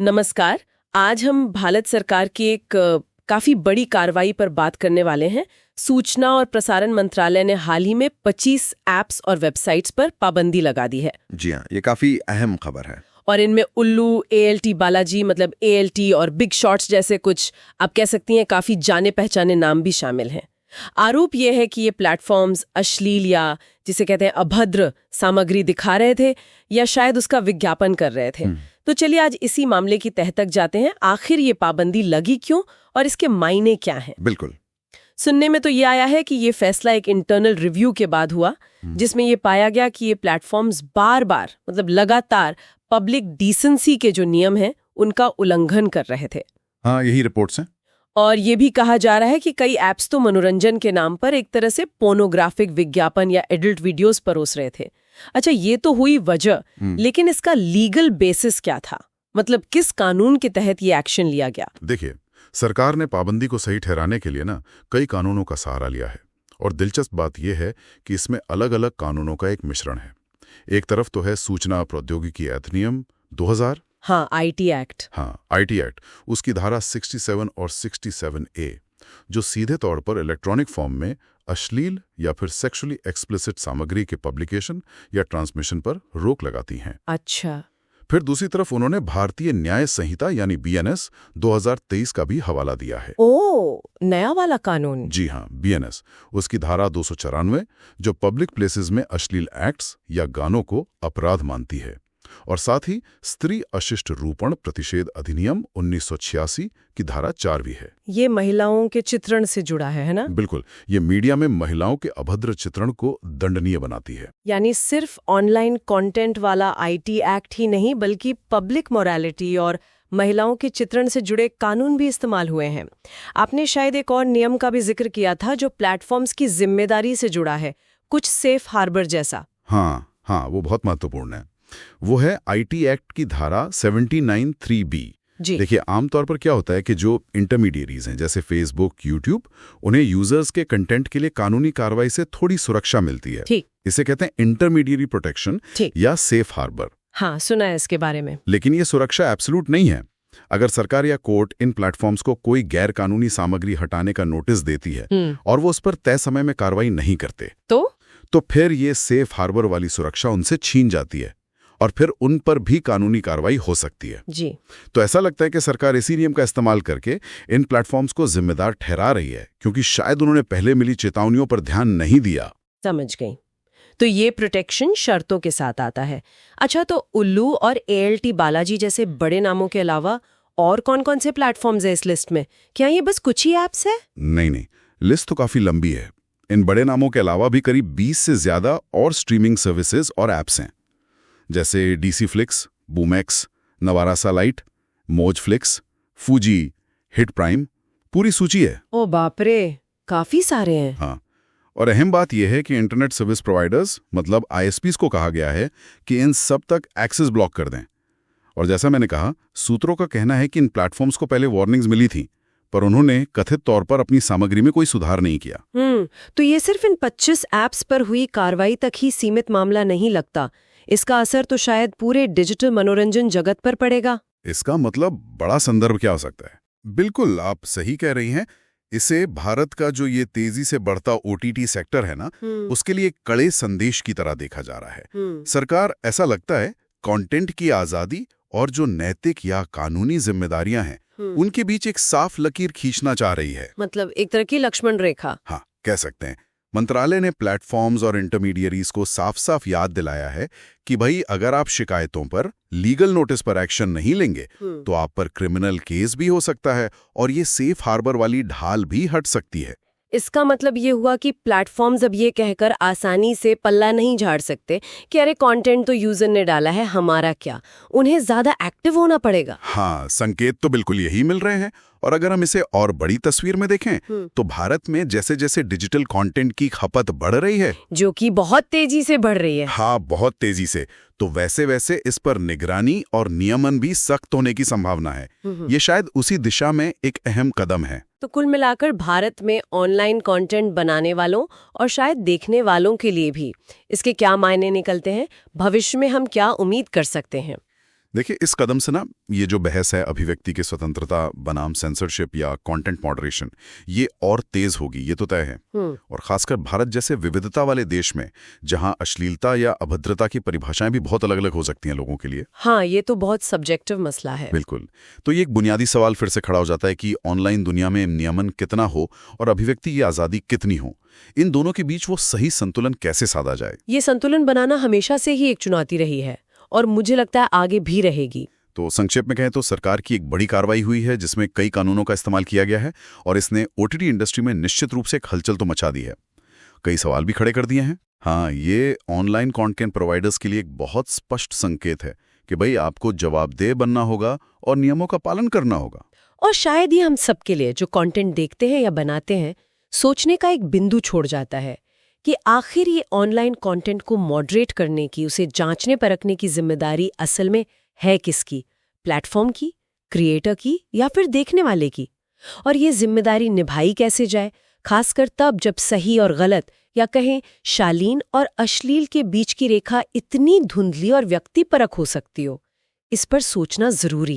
नमस्कार। आज हम भारत सरकार की एक काफी बड़ी कार्रवाई पर बात करने वाले हैं। सूचना और प्रसारण मंत्रालय ने हाल ही में 25 ऐप्स और वेबसाइट्स पर पाबंदी लगा दी है। जी हाँ, ये काफी अहम खबर है। और इनमें उल्लू, एएलटी बालाजी मतलब एएलटी और बिग शॉट्स जैसे कुछ आप कह सकती हैं काफी जाने पहचाने नाम भी शामिल हैं। आरोप ये है कि ये प्लेटफॉर्म्स अश्लील या जिसे कहते हैं अभद्र सामग्री दिखा रहे थे या शायद उसका विज्ञापन कर रहे थे। तो चलिए आज इसी मामले की तह तक जाते हैं। आखिर ये पाबंदी लगी क्यों और इसके मायने क्या हैं? बिल्कुल। सुनने में तो ये आया है कि ये फैसला एक इंटरनल रिव्यू के बाद हुआ, जिसमें ये पाया गया कि ये प्लेटफॉर्म्स बार बार मतलब लगातार पब्लिक डिसेंसी के जो नियम हैं उनका उल्लंघन कर रहे थे। हाँ, यही रिपोर्ट्स हैं। और ये भी कहा जा रहा है कि कई ऐप्स तो मनोरंजन के नाम पर एक तरह से पोर्नोग्राफिक विज्ञापन या एडल्ट वीडियोस परोस रहे थे। अच्छा, ये तो हुई वजह, लेकिन इसका लीगल बेसिस क्या था? मतलब किस कानून के तहत ये एक्शन लिया गया? देखिए, सरकार ने पाबंदी को सही ठहराने के लिए कई कानूनों का सहारा लिया है। और दिलचस्प बात यह है कि इसमें अलग अलग कानूनों का एक मिश्रण है। एक तरफ तो है सूचना प्रौद्योगिकी अधिनियम 2000। हाँ, आईटी एक्ट। हाँ, आईटी एक्ट। उसकी धारा 67 और 67A जो सीधे तौर पर इलेक्ट्रॉनिक फॉर्म में अश्लील या फिर सेक्सुअली एक्सप्लिसिट सामग्री के पब्लिकेशन या ट्रांसमिशन पर रोक लगाती हैं। अच्छा। फिर दूसरी तरफ उन्होंने भारतीय न्याय संहिता यानी बीएनएस 2023 का भी हवाला दिया है। ओ, नया वाला कानून। जी हाँ, बीएनएस। उसकी धारा 294 जो पब्लिक प्लेसेस में अश्लील एक्ट्स या गानों को अपराध मानती है। और साथ ही स्त्री अशिष्ट रूपण प्रतिषेध अधिनियम 1986 की धारा 4 भी है। ये महिलाओं के चित्रण से जुड़ा है ना? बिल्कुल। ये मीडिया में महिलाओं के अभद्र चित्रण को दंडनीय बनाती है। यानी सिर्फ ऑनलाइन कंटेंट वाला आईटी एक्ट ही नहीं बल्कि पब्लिक मोरालिटी और महिलाओं के चित्रण से जुड़े कानून भी इस्तेमाल हुए हैं। आपने शायद एक और नियम का भी जिक्र किया था जो प्लेटफॉर्म्स की जिम्मेदारी से जुड़ा है, कुछ सेफ हार्बर जैसा। हाँ, वो बहुत महत्वपूर्ण है। वो है आईटी एक्ट की धारा 79(3)(b। देखिए, आमतौर पर क्या होता है कि जो इंटरमीडिएरीज हैं जैसे फेसबुक, यूट्यूब, उन्हें यूजर्स के कंटेंट के लिए कानूनी कार्रवाई से थोड़ी सुरक्षा मिलती है। इसे कहते हैं इंटरमीडिएरी प्रोटेक्शन या सेफ हार्बर। हाँ, सुना है इसके बारे में। लेकिन ये सुरक्षा एब्सोल्यूट नहीं है। अगर सरकार या कोर्ट इन प्लेटफॉर्म्स को कोई गैर कानूनी सामग्री हटाने का नोटिस देती है और वो उस पर तय समय में कार्रवाई नहीं करते तो फिर ये सेफ हार्बर वाली सुरक्षा उनसे छीन जाती है और फिर उन पर भी कानूनी कार्रवाई हो सकती है। जी। तो ऐसा लगता है कि सरकार इसी नियम का इस्तेमाल करके इन प्लेटफॉर्म्स को जिम्मेदार ठहरा रही है, क्योंकि शायद उन्होंने पहले मिली चेतावनियों पर ध्यान नहीं दिया। समझ गई। तो ये प्रोटेक्शन शर्तों के साथ आता है। अच्छा, तो उल्लू और एएलटी बालाजी जैसे बड़े नामों के अलावा और कौन-कौन से प्लेटफॉर्म्स हैं इस लिस्ट में? क्या ये बस कुछ ही ऐप्स है? नहीं, लिस्ट तो काफी लंबी है। इन बड़े नामों के अलावा भी करीब 20 से ज्यादा और स्ट्रीमिंग सर्विसेज और ऐप्स हैं, जैसे डीसी फ्लिक्स, बूमैक्स, नवारा सालाइट, मोज फ्लिक्स, फूजी, हिट प्राइम, पूरी सूची है। ओ बाप रे, काफी सारे हैं। हाँ, और अहम बात यह है कि इंटरनेट सर्विस प्रोवाइडर्स मतलब आईएसपीज को कहा गया है कि इन सब तक एक्सेस ब्लॉक कर दें। और जैसा मैंने कहा, सूत्रों का कहना है कि इन प्लेटफॉर्म्स को पहले वार्निंग्स मिली थी, पर उन्होंने कथित तौर पर अपनी सामग्री में कोई सुधार नहीं किया। तो ये सिर्फ इन 25 ऐप्स पर हुई कार्रवाई तक ही सीमित मामला नहीं लगता। इसका असर तो शायद पूरे डिजिटल मनोरंजन जगत पर पड़ेगा। इसका मतलब बड़ा संदर्भ क्या हो सकता है? बिल्कुल, आप सही कह रही हैं। इसे भारत का जो ये तेजी से बढ़ता ओटीटी सेक्टर है ना, उसके लिए कड़े संदेश की तरह देखा जा रहा है। सरकार, ऐसा लगता है, कंटेंट की आजादी और जो नैतिक या कानूनी जिम्मेदारियां हैं उनके बीच एक साफ लकीर खींचना चाह रही है। मतलब एक तरह की लक्ष्मण रेखा। हाँ, कह सकते हैं। मंत्रालय ने प्लेटफॉर्म्स और इंटरमीडियरीज को साफ साफ याद दिलाया है कि भाई, अगर आप शिकायतों पर लीगल नोटिस पर एक्शन नहीं लेंगे तो आप पर क्रिमिनल केस भी हो सकता है और ये सेफ हार्बर वाली ढाल भी हट सकती है। इसका मतलब ये हुआ कि प्लेटफॉर्म्स अब ये कहकर आसानी से पल्ला नहीं झाड़ सकते कि अरे कंटेंट तो यूजर ने डाला है, हमारा क्या। उन्हें ज्यादा एक्टिव होना पड़ेगा। हाँ, संकेत तो बिल्कुल यही मिल रहे हैं। और अगर हम इसे और बड़ी तस्वीर में देखें तो भारत में जैसे जैसे डिजिटल कंटेंट की खपत बढ़ रही है, जो कि बहुत तेजी से बढ़ रही है। हाँ, बहुत तेजी से, तो वैसे वैसे इस पर निगरानी और नियमन भी सख्त होने की संभावना है। ये शायद उसी दिशा में एक अहम कदम है। तो कुल मिलाकर भारत में ऑनलाइन कंटेंट बनाने वालों और शायद देखने वालों के लिए भी इसके क्या मायने निकलते हैं? भविष्य में हम क्या उम्मीद कर सकते हैं? देखिए, इस कदम से ना ये जो बहस है अभिव्यक्ति की स्वतंत्रता बनाम सेंसरशिप या कंटेंट मॉडरेशन, ये और तेज होगी, ये तो तय है। और खासकर भारत जैसे विविधता वाले देश में, जहां अश्लीलता या अभद्रता की परिभाषाएं भी बहुत अलग अलग हो सकती हैं लोगों के लिए। हाँ, ये तो बहुत सब्जेक्टिव मसला है। बिल्कुल। तो ये एक बुनियादी सवाल फिर से खड़ा हो जाता है कि ऑनलाइन दुनिया में नियमन कितना हो और अभिव्यक्ति की आज़ादी कितनी हो। इन दोनों के बीच वो सही संतुलन कैसे साधा जाए। ये संतुलन बनाना हमेशा से ही एक चुनौती रही है और मुझे लगता है आगे भी रहेगी। तो संक्षेप में कहें तो सरकार की एक बड़ी कार्रवाई हुई है जिसमें कई कानूनों का इस्तेमाल किया गया है और इसने ओटीटी इंडस्ट्री में निश्चित रूप से एक हलचल तो मचा दी है। कई सवाल भी खड़े कर दिए हैं। हाँ, ये ऑनलाइन कंटेंट प्रोवाइडर्स के लिए एक बहुत स्पष्ट संकेत है कि भाई आपको जवाबदेह बनना होगा और नियमों का पालन करना होगा। और शायद ये हम सबके लिए जो कंटेंट देखते हैं या बनाते हैं, सोचने का एक बिंदु छोड़ जाता है कि आखिर ये ऑनलाइन कंटेंट को मॉडरेट करने की, उसे जांचने परखने की जिम्मेदारी असल में है किसकी? प्लेटफॉर्म की, क्रिएटर की या फिर देखने वाले की? और ये जिम्मेदारी निभाई कैसे जाए, खासकर तब जब सही और गलत या कहें शालीन और अश्लील के बीच की रेखा इतनी धुंधली और व्यक्तिपरक हो सकती हो। इस पर सोचना जरूरी है।